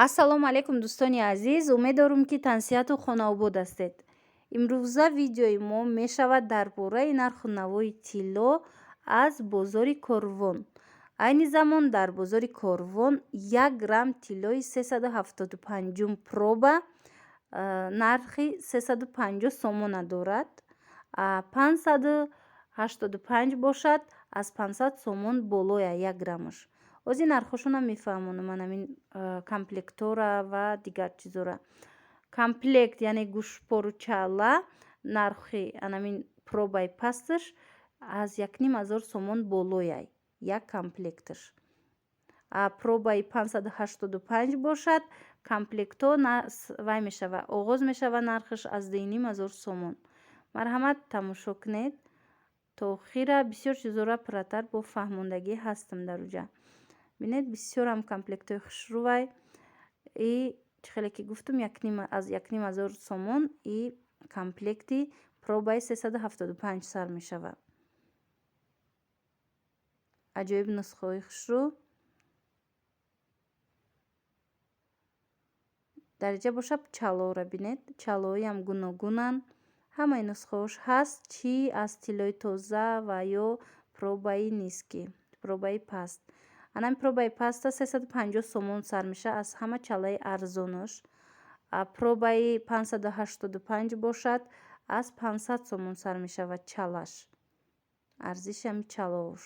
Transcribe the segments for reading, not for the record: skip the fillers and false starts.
ассалому алайкум дӯстони азиз, умедворам ки тансиҳату хонаобод ҳастед. Имрӯза видеои мо мешавад дар бораи нарху навои тилло аз бозори Корвон. Айни замон дар бозори Корвон 1 грамм тиллои 375 проба нархи 350 сомона дорад. 585 бошад аз 500 сомон болоя 1 граммаш. Ози нархошонам мефаҳмонам, ҳамин комплектора ва дигар чизора. Комплект яъне гӯшпору чалла нархи анамин пробаи пасташ аз 1500 сомон болояй як комплекташ. Пробаи 585 бошад, комплекто вай мешава оғоз мешава нархаш аз 2500 сомон. Марҳамат тамошо кунед то охира, бисёр чизора пурратар бо фаҳмондагӣ ҳастам дар уҷа. бинед бисёрам комплектои хушрӯвай и чӣ хеле ки гуфтам аз 1500 сомон и комплекти пробаи 375 сар мешавад. аҷоиб нусхаҳои хушрӯ дариҷа бошад. Чаллоро бинед, чаллоҳоям гуногунанд, ҳамаи нусхаҳош ҳаст, чӣ аз тиллои тоза ва ё пробаи низкӣ, пробаи паст. Анам пробаи паста 350 сомон сар мешавад аз ҳама чаллаи арзонош. Пробаи 585 бошад аз 500 сомон сар мешавад чаллаш. Арзиши ҳамин чаллоҳош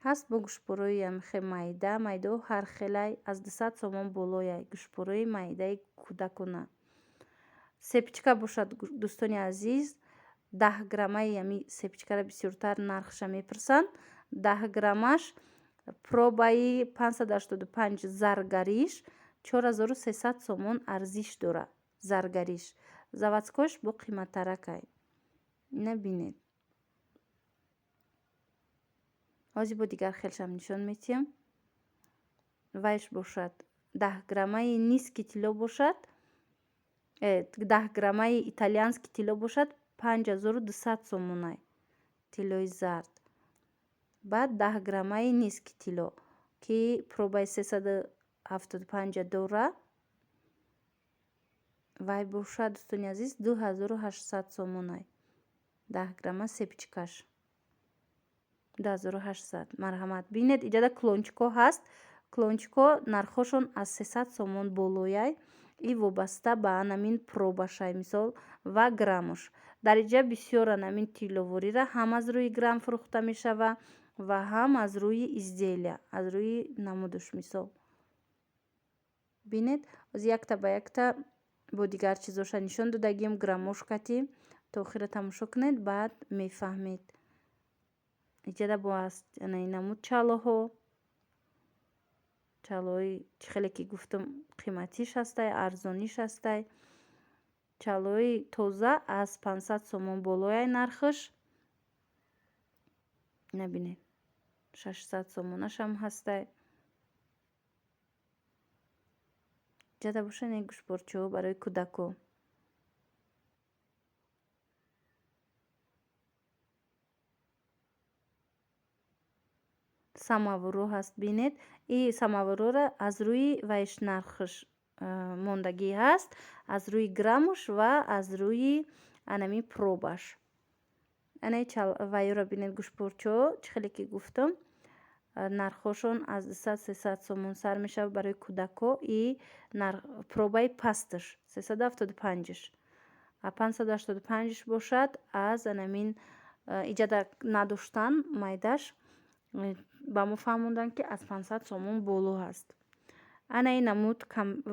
ҳаст бо гӯшпорои ҳамихе майда, майдаҳо ҳар хелай аз 200 сомон болояй, гӯшпорои майдаи кӯдакона. Сепичка бошад дӯстони азиз, 10 граммаи ҳамин сепичкара бисёртар нархаша мепурсанд. 10 граммаш пробаи 585 заргариш 4300 сомон арзиш дорад. Заргариш заводскош бо қиматтаракай. ина бинед. ҳозир бо дигар хелшам нишон медиҳам. вайш бошад 10 граммаи низки тилло бошад, 10 граммаи итальянски тилло бошад 5200 сомонай тиллои зард. баъд 10 граммаи низки тилло ки пробаи 375 дора, вай бошад дӯстони азиз 2800 сомонай. 10 грамма сепичкаш 2800. марҳамат бинед, иҷада клончико ҳаст. Клончико нархошон аз 300 сомон болояй и вобаста ба анамин пробашай мисол ва граммаш. Дар иҷа бисёр анамин тилловорира ҳам аз рӯи грамм фурӯхта мешава ва ҳам аз рӯи изделия, аз рӯи намудуш мисол. бинед оз якта ба якта бо дигар чизоша нишон додагием, граммошкати то охира тамошо кунед, баъд мефаҳмед. иҷада бо аст яъне намуд чаллоҳо, чаллоҳои чӣ хеле ки гуфтам қиматиш ҳастай, арзониш ҳастай. Чаллоҳои тоза аз 500 сомон болояй нархаш. набинед 600 сомонашам ҳастай. иҷада боша не гӯшпорчаҳо барои кӯдако. самоваро ҳаст бинед. И самоварора аз рӯи вайш нархаш мондагӣ ҳаст, аз рӯи граммаш ва аз рӯи анамин пробаш. ана вайёро бинед, гӯшпорчаҳо чӣ хеле ки гуфтам нархошон аз 200-300 сомон сар мешавад барои кӯдако и пробаи пасташ 375-ш. 585 бошад аз анамин иҷада надоштан майдаш ба мо фаҳмонданд ки аз 500 сомон боло ҳаст. ана ин намуд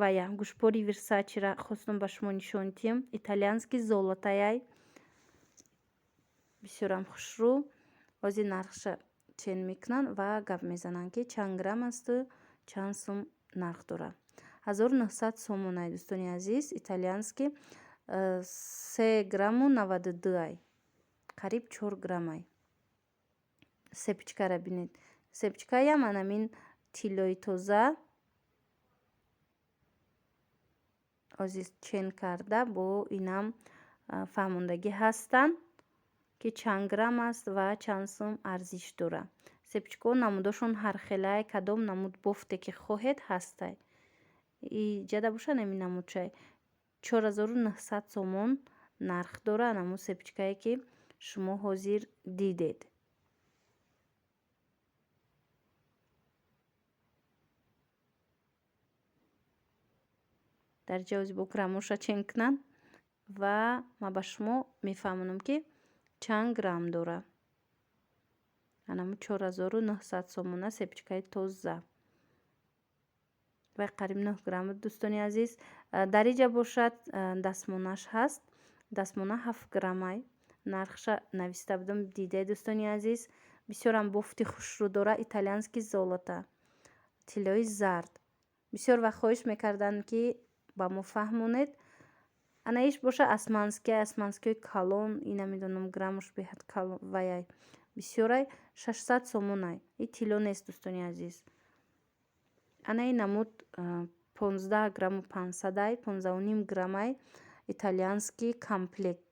вая гӯшпори Версачера хостам ба шумо нишон диҳам. Итальянски золотаяй бисёрам хушрӯ. ҳозир нархаша чен мекунанд ва гап мезананд ки чанд грамм асту чанд сум нарх дорад. 1900 сомонай дӯстони азиз. Итальянски 3 грамму 92ай, қариб 4 граммай. сепичкара бинед. Сепичкаям анамин тиллои тоза озиз чен карда бо инам фаҳмондагӣ ҳастанд ки чанд грамм аст ва чанд сум арзиш дорад. Сепичкаҳо намудашон ҳархелай, кадом намуд бофте ки хоҳед ҳастай. ҷада бошад ами намудчай 4900 сомон нарх дорад анамо сепичкае ки шумо ҳозир дидед. дар ҷози бо граммоша чен кунад ва ман ба шумо мефаҳмонам ки чанд грамм дорад. анамо 4900 сомона сепичкаи тоза ва қариб 9 грамм дӯстони азиз. Дар инҷа бошад дастмонаш ҳаст. Дастмона 7 граммай. Нархша нависта будам, диде дӯстони азиз. Бисёрам бофти хушрӯ дорад. Итальянский золото. Тиллои зард. Бисёр вақт хоҳиш мекарданд ки ба мо фаҳмонед. Ана иш боша османскии калон, ина медонам граммаш беҳад калон ваяй. Бисёрай 600 сомонай. И тилло нест дӯстони азиз. ана ин намуд 15 грамму 500ай, 15.5 граммай итальянский комплект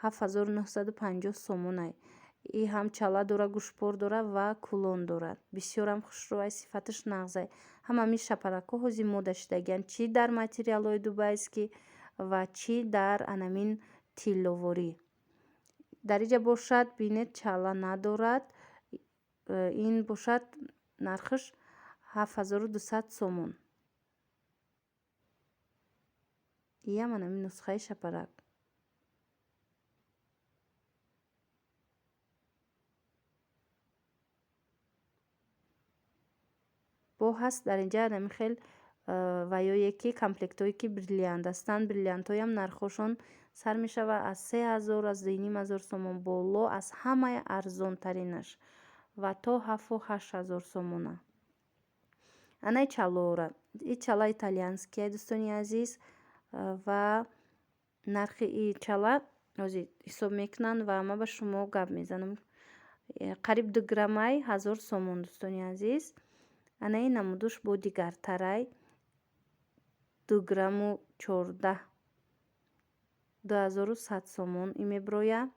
7950 сомонай. И ҳам чала дорад, гӯштбор дорад ва кулон дорад. Бисёрам хушрӯай, сифаташ нағзай. Ҳамаи шапаракҳо ҳозир мода шудагианд, чӣ дар материалҳои дубайскӣ ва чӣ дар анамин тилловорӣ. Дар инҷа бошад бинед чала надорад. Ин бошад нархаш 7200 сомон. иям анамин нусхаи шапарак. бо ҳаст дар инҷа анамин хел ваёе ки комплектҳое ки бриллиант ҳастанд. Бриллиантҳоям нархошон сар мешавад аз 3000, аз 2500 сомон боло, аз ҳамаи арзонтаринаш ва то 7-8000 сомона. ана чалоора. И чала итальянские дӯстони азиз ва нархи и чала ҳозир ҳисоб мекунанд ва ман ба шумо гап мезанам. Қариб 2 граммай 1000 сомон дӯстони азиз. ана ин намудуш бо дигартарай 2 грамму 14 2100 сомон ин меброя.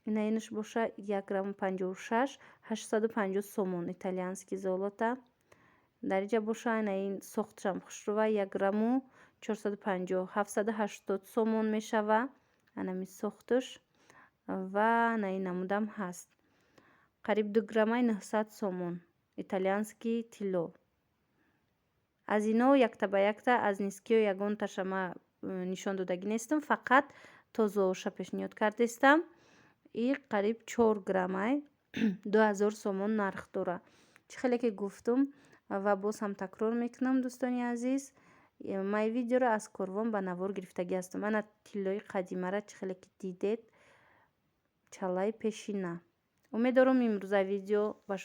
ина инаш боша 1 грамму 56 850 сомон итальянский золото. дар инҷа боша ана ин сохтшам хушрӯва 1 грамму 450 780 сомон мешава. анами сохтуш ва ана ин намудам ҳаст. Қариб 2 граммай 900 сомон итальянский тилло. аз ино якта ба якта аз нискиё ягонташа ман нишон додагӣ нестам, фақат тозаоша пешниҳод кардестам. И қариб 4 граммай 2000 сомон нарх дорад. чӣ хеле ки гуфтум ва боз ҳам такрор мекунам дӯстони азиз, ман ин видеоро аз корвон ба навор гирифтагӣ ҳастам. ана тиллои қадимара чӣ хеле ки дидед, чалаи пешина. умеддорам имрӯза видео ба